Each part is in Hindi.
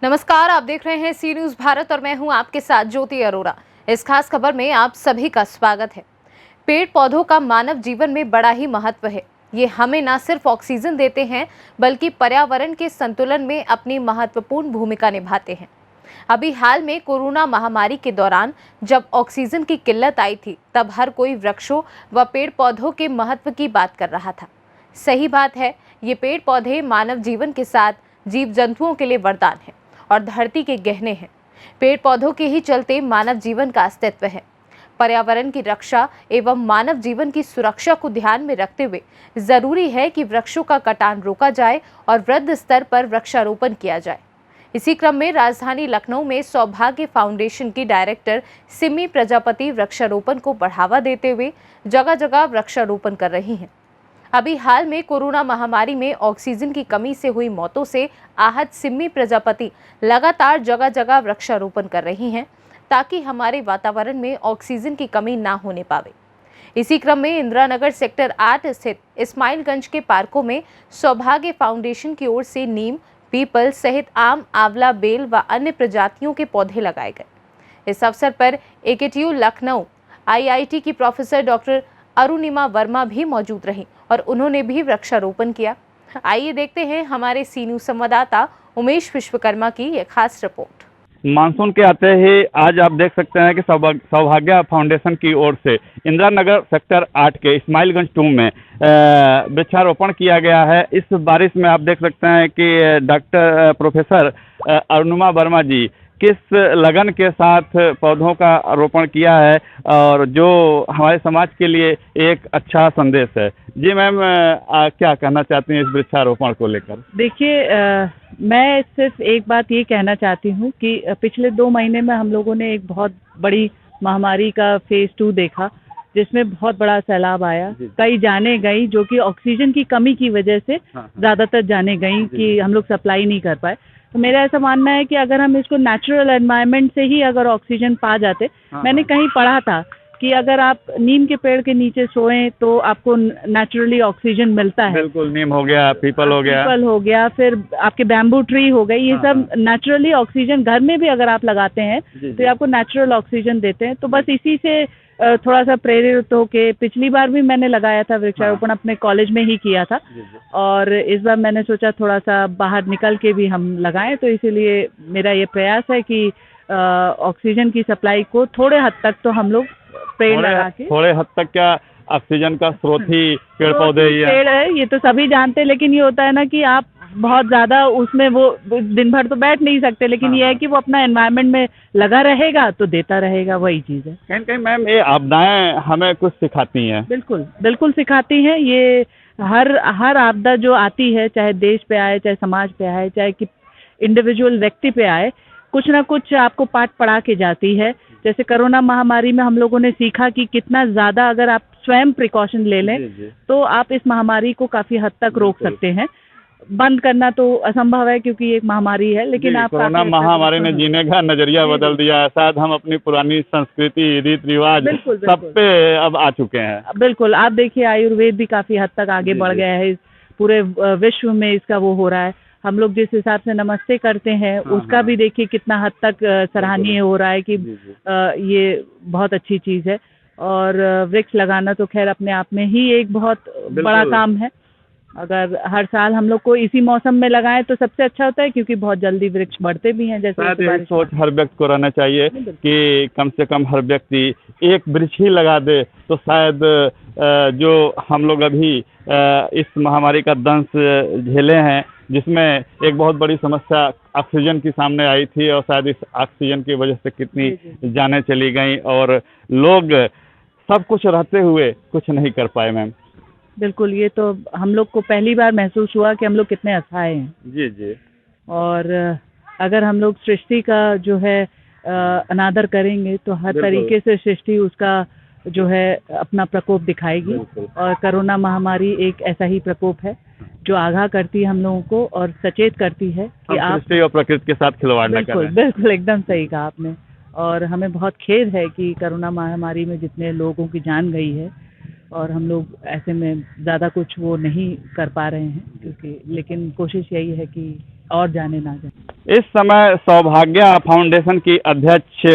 नमस्कार, आप देख रहे हैं सी न्यूज भारत और मैं हूं आपके साथ ज्योति अरोरा। इस खास खबर में आप सभी का स्वागत है। पेड़ पौधों का मानव जीवन में बड़ा ही महत्व है। ये हमें न सिर्फ ऑक्सीजन देते हैं बल्कि पर्यावरण के संतुलन में अपनी महत्वपूर्ण भूमिका निभाते हैं। अभी हाल में कोरोना महामारी के दौरान जब ऑक्सीजन की किल्लत आई थी, तब हर कोई वृक्षों व पेड़ पौधों के महत्व की बात कर रहा था। सही बात है, ये पेड़ पौधे मानव जीवन के साथ जीव जंतुओं के लिए वरदान है और धरती के गहने हैं। पेड़ पौधों के ही चलते मानव जीवन का अस्तित्व है। पर्यावरण की रक्षा एवं मानव जीवन की सुरक्षा को ध्यान में रखते हुए जरूरी है कि वृक्षों का कटान रोका जाए और वृहद स्तर पर वृक्षारोपण किया जाए। इसी क्रम में राजधानी लखनऊ में सौभाग्य फाउंडेशन की डायरेक्टर सिमी प्रजापति वृक्षारोपण को बढ़ावा देते हुए जगह जगह वृक्षारोपण कर रही हैं। अभी हाल में कोरोना महामारी में ऑक्सीजन की कमी से हुई मौतों से आहत सिमी प्रजापति लगातार जगह जगह वृक्षारोपण कर रही हैं ताकि हमारे वातावरण में ऑक्सीजन की कमी ना होने पावे। इसी क्रम में इंदिरा नगर सेक्टर 8 स्थित इस्माइलगंज के पार्कों में सौभाग्य फाउंडेशन की ओर से नीम, पीपल सहित आम, आंवला, बेल व अन्य प्रजातियों के पौधे लगाए गए। इस अवसर पर AKTU लखनऊ IIT की प्रोफेसर डॉक्टर अरुणिमा वर्मा भी मौजूद रहीं और उन्होंने भी वृक्षारोपण किया। आइए देखते हैं हमारे सी न्यूज संवाददाता उमेश विश्वकर्मा की यह खास रिपोर्ट। मानसून के आते ही आज आप देख सकते हैं कि सौभाग्य फाउंडेशन की ओर से इंदिरा नगर सेक्टर 8 के इस्माइलगंज 2 में वृक्षारोपण किया गया है। इस बारिश में आप देख सकते हैं कि डॉक्टर प्रोफेसर अरुणिमा वर्मा जी किस लगन के साथ पौधों का रोपण किया है और जो हमारे समाज के लिए एक अच्छा संदेश है। जी मैम, क्या कहना चाहती हैं इस वृक्षारोपण को लेकर? देखिए, मैं सिर्फ एक बात ये कहना चाहती हूँ कि पिछले 2 महीने में हम लोगों ने एक बहुत बड़ी महामारी का फेज 2 देखा, जिसमें बहुत बड़ा सैलाब आया। कई जाने गई जो कि ऑक्सीजन की कमी की वजह से ज़्यादातर जाने गई कि हम लोग सप्लाई नहीं कर पाए। तो मेरा ऐसा मानना है कि अगर हम इसको नेचुरल एनवायरनमेंट से ही अगर ऑक्सीजन पा जाते, मैंने कहीं पढ़ा था कि अगर आप नीम के पेड़ के नीचे सोएं तो आपको नेचुरली ऑक्सीजन मिलता है। बिल्कुल, नीम हो गया, पीपल हो गया, फिर आपके बैम्बू ट्री हो गई, ये सब नेचुरली ऑक्सीजन घर में भी अगर आप लगाते हैं तो ये आपको नेचुरल ऑक्सीजन देते हैं। तो बस इसी से थोड़ा सा प्रेरित होके पिछली बार भी मैंने लगाया था वृक्षारोपण, अपने कॉलेज में ही किया था और इस बार मैंने सोचा थोड़ा सा बाहर निकल के भी हम लगाएं। तो इसीलिए मेरा ये प्रयास है कि ऑक्सीजन की सप्लाई को थोड़े हद तक तो हम लोग पेड़ लगा के, थोड़े हद तक क्या ऑक्सीजन का स्रोत ही पेड़ पौधे ही पेड़ है, ये तो सभी जानते हैं। लेकिन ये होता है ना कि आप बहुत ज्यादा उसमें वो दिन भर तो बैठ नहीं सकते, लेकिन ये है कि वो अपना एनवायरनमेंट में लगा रहेगा तो देता रहेगा, वही चीज है। कहीं कहीं मैम ये आपदाएं हमें कुछ सिखाती हैं। बिल्कुल बिल्कुल सिखाती हैं। ये हर आपदा जो आती है, चाहे देश पे आए, चाहे समाज पे आए, चाहे कि इंडिविजुअल व्यक्ति पे आए, कुछ ना कुछ आपको पाठ पढ़ा के जाती है। जैसे कोरोना महामारी में हम लोगों ने सीखा कि कितना ज्यादा अगर आप स्वयं प्रिकॉशन ले लें तो आप इस महामारी को काफी हद तक रोक सकते हैं। बंद करना तो असंभव है क्योंकि ये एक महामारी है, लेकिन आप कोरोना महामारी ने जीने का नजरिया बदल दिया है। शायद हम अपनी पुरानी संस्कृति, रीति रिवाज सब पे अब आ चुके हैं। बिल्कुल, आप देखिए आयुर्वेद भी काफी हद तक आगे बढ़ गया है। पूरे विश्व में इसका वो हो रहा है। हम लोग जिस हिसाब से नमस्ते करते हैं उसका भी देखिए कितना हद तक सराहनीय हो रहा है कि ये बहुत अच्छी चीज है। और वृक्ष लगाना तो खैर अपने आप में ही एक बहुत बड़ा काम है। अगर हर साल हम लोग को इसी मौसम में लगाएं तो सबसे अच्छा होता है, क्योंकि बहुत जल्दी वृक्ष बढ़ते भी हैं। जैसे सोच हर व्यक्ति को रहना चाहिए कि कम से कम हर व्यक्ति एक वृक्ष ही लगा दे तो शायद जो हम लोग अभी इस महामारी का दंश झेले हैं, जिसमें एक बहुत बड़ी समस्या ऑक्सीजन की सामने आई थी और शायद इस ऑक्सीजन की वजह से कितनी जानें चली गई और लोग सब कुछ रहते हुए कुछ नहीं कर पाए। मैम बिल्कुल, ये तो हम लोग को पहली बार महसूस हुआ कि हम लोग कितने असहाय हैं। जी। और अगर हम लोग सृष्टि का जो है अनादर करेंगे तो हर तरीके से सृष्टि उसका जो है अपना प्रकोप दिखाएगी। और कोरोना महामारी एक ऐसा ही प्रकोप है जो आगाह करती है हम लोगों को और सचेत करती है कि आप सृष्टि और प्रकृति के साथ खिलवाड़ न करें। बिल्कुल एकदम सही कहा आपने। और हमें बहुत खेद है कि कोरोना महामारी में जितने लोगों की जान गई है और हम लोग ऐसे में ज़्यादा कुछ वो नहीं कर पा रहे हैं, क्योंकि लेकिन कोशिश यही है कि और जाने ना जाए। इस समय सौभाग्य फाउंडेशन की अध्यक्ष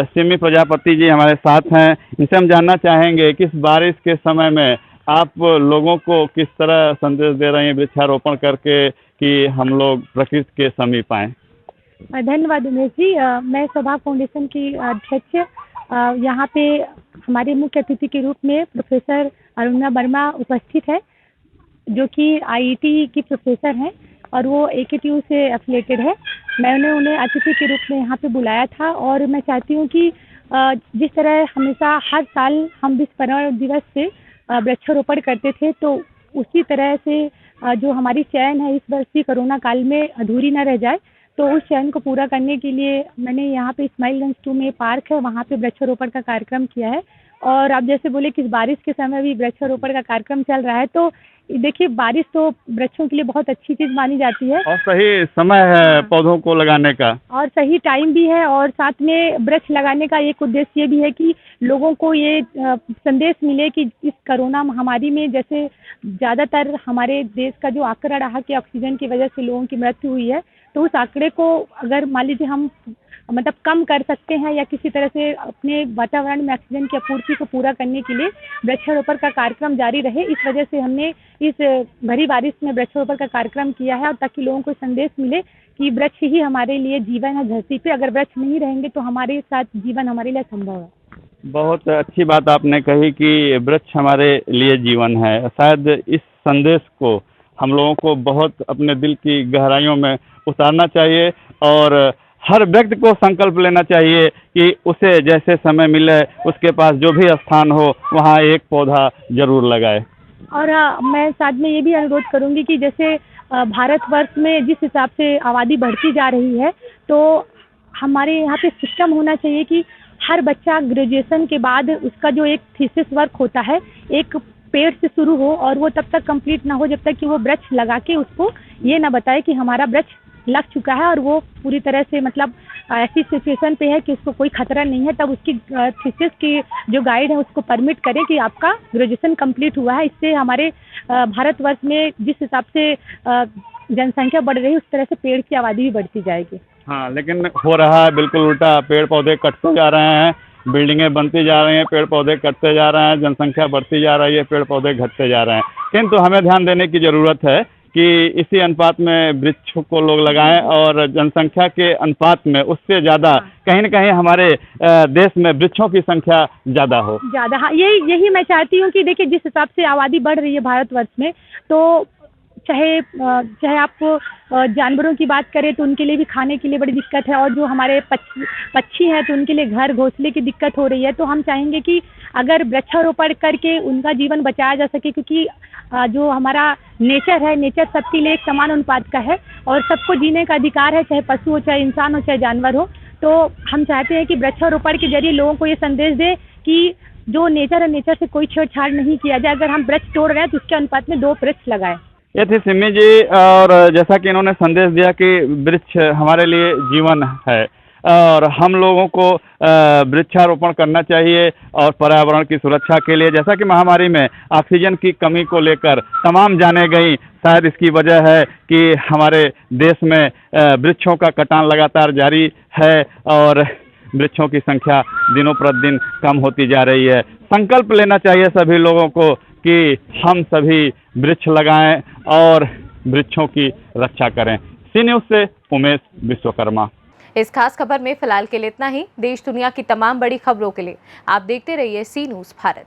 सिमी प्रजापति जी हमारे साथ हैं। इनसे हम जानना चाहेंगे कि इस बारिश के समय में आप लोगों को किस तरह संदेश दे रहे हैं वृक्षारोपण करके कि हम लोग प्रकृति के समीप आएं। धन्यवाद उमेश जी। मैं सौभाग्य फाउंडेशन की अध्यक्ष। यहाँ पे हमारे मुख्य अतिथि के रूप में प्रोफेसर अरुणा वर्मा उपस्थित है, जो कि आईआईटी की प्रोफेसर हैं और वो AKTU से एफिलेटेड है। मैंने उन्हें अतिथि के रूप में यहाँ पे बुलाया था और मैं चाहती हूँ कि जिस तरह हमेशा हर साल हम विश्व पर्यावरण दिवस से वृक्षारोपण करते थे, तो उसी तरह से जो हमारी चयन है इस वर्ष भी कोरोना काल में अधूरी न रह जाए, तो उस चयन को पूरा करने के लिए मैंने यहाँ पे इस्माइलगंज 2 में पार्क है, वहाँ पे वृक्षारोपण का कार्यक्रम किया है। और आप जैसे बोले कि बारिश के समय भी वृक्षारोपण का कार्यक्रम चल रहा है, तो देखिए बारिश तो वृक्षों के लिए बहुत अच्छी चीज़ मानी जाती है और सही समय है पौधों को लगाने का, और सही टाइम भी है। और साथ में वृक्ष लगाने का एक उद्देश्य ये भी है कि लोगों को ये संदेश मिले कि इस कोरोना महामारी में जैसे ज़्यादातर हमारे देश का जो आंकड़ा रहा कि ऑक्सीजन की वजह से लोगों की मृत्यु हुई है, तो उस आंकड़े को अगर मान लीजिए हम मतलब कम कर सकते हैं या किसी तरह से अपने वातावरण में ऑक्सीजन की आपूर्ति को पूरा करने के लिए वृक्षारोपण का कार्यक्रम जारी रहे, इस वजह से हमने इस भरी बारिश में वृक्षारोपण का कार्यक्रम किया है। और ताकि लोगों को संदेश मिले कि वृक्ष ही हमारे लिए जीवन है धरती पे, अगर वृक्ष नहीं रहेंगे तो हमारे साथ जीवन हमारे लिए असंभव है। बहुत अच्छी बात आपने कही कि वृक्ष हमारे लिए जीवन है। शायद इस संदेश को हम लोगों को बहुत अपने दिल की गहराइयों में उतारना चाहिए और हर व्यक्ति को संकल्प लेना चाहिए कि उसे जैसे समय मिले उसके पास जो भी स्थान हो वहाँ एक पौधा जरूर लगाए। और मैं साथ में ये भी अनुरोध करूँगी कि जैसे भारतवर्ष में जिस हिसाब से आबादी बढ़ती जा रही है, तो हमारे यहाँ पे सिस्टम होना चाहिए कि हर बच्चा ग्रेजुएशन के बाद उसका जो एक थीसिस वर्क होता है एक पेड़ से शुरू हो और वो तब तक कंप्लीट ना हो जब तक कि वो वृक्ष लगा के उसको ये ना बताए कि हमारा वृक्ष लग चुका है और वो पूरी तरह से मतलब ऐसी सिचुएशन पे है कि उसको कोई खतरा नहीं है, तब उसकी थीसिस की जो गाइड है उसको परमिट करे कि आपका ग्रेजुएशन कंप्लीट हुआ है। इससे हमारे भारतवर्ष में जिस हिसाब से जनसंख्या बढ़ रही है उस तरह से पेड़ की आबादी भी बढ़ती जाएगी। हाँ, लेकिन हो रहा है बिल्कुल उल्टा। पेड़ पौधे कटते जा रहे हैं, बिल्डिंगें बनती जा रही हैं, पेड़ पौधे कटते जा रहे हैं, जनसंख्या बढ़ती जा रही है, पेड़ पौधे घटते जा रहे हैं। किंतु हमें ध्यान देने की ज़रूरत है कि इसी अनुपात में वृक्षों को लोग लगाएं और जनसंख्या के अनुपात में उससे ज़्यादा कहीं न कहीं हमारे देश में वृक्षों की संख्या ज़्यादा हो। ज़्यादा, हाँ, यही मैं चाहती हूँ कि देखिए जिस हिसाब से आबादी बढ़ रही है भारतवर्ष में, तो चाहे आप जानवरों की बात करें तो उनके लिए भी खाने के लिए बड़ी दिक्कत है और जो हमारे पक्षी हैं तो उनके लिए घर घोंसले की दिक्कत हो रही है। तो हम चाहेंगे कि अगर वृक्षारोपण करके उनका जीवन बचाया जा सके, क्योंकि जो हमारा नेचर है, नेचर सबके लिए एक समान अनुपात का है और सबको जीने का अधिकार है, चाहे पशु हो, चाहे इंसान हो, चाहे जानवर हो। तो हम चाहते हैं कि वृक्षारोपण के जरिए लोगों को ये संदेश दें कि जो नेचर है, नेचर से कोई छेड़छाड़ नहीं किया जाए। अगर हम वृक्ष तोड़ रहे हैं तो उसके अनुपात में 2 वृक्ष लगाएं। ये थी सिमी जी, और जैसा कि इन्होंने संदेश दिया कि वृक्ष हमारे लिए जीवन है और हम लोगों को वृक्षारोपण करना चाहिए और पर्यावरण की सुरक्षा के लिए। जैसा कि महामारी में ऑक्सीजन की कमी को लेकर तमाम जाने गई, शायद इसकी वजह है कि हमारे देश में वृक्षों का कटान लगातार जारी है और वृक्षों की संख्या दिनों प्रतिदिन कम होती जा रही है। संकल्प लेना चाहिए सभी लोगों को कि हम सभी वृक्ष लगाएं और वृक्षों की रक्षा करें। सी न्यूज़ से उमेश विश्वकर्मा। इस खास खबर में फिलहाल के लिए इतना ही। देश दुनिया की तमाम बड़ी खबरों के लिए आप देखते रहिए सी न्यूज़ भारत।